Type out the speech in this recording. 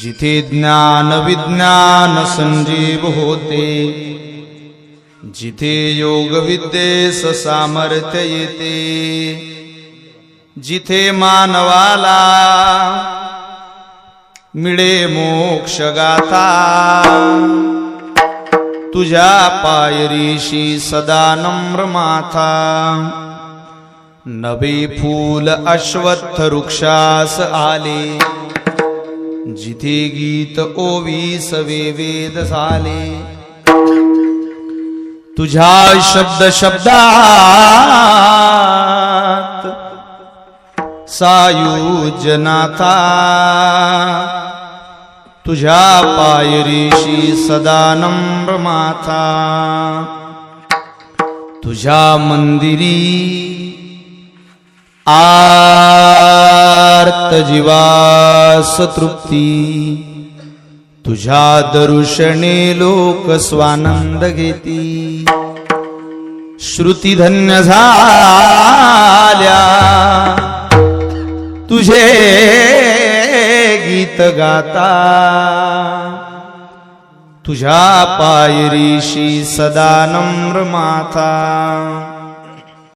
जिथे ज्ञान विज्ञान संजीव होते, जिथे योग विद्येस सामर्थ्य येते, जिथे मानवाला मिळे मोक्ष गाथा, तुझ्या पायरीशी सदा नम्र माथा. नवे फूल अश्वत्थ वृक्षास आले, जिथे गीत ओवीस वेद झाले. तुझ्या शब्द शब्दात सायुज्यनाथा, तुझ्या पायरीशी सदा नम्र माथा. तुझ्या मंदिरी आर्त जीवास तृप्ती, तुझ्या दर्शने लोक स्वानंद घेती. श्रुती धन्य झाल्या तुझे गीत गाता, तुझ्या पायरीशी सदा नम्र माथा.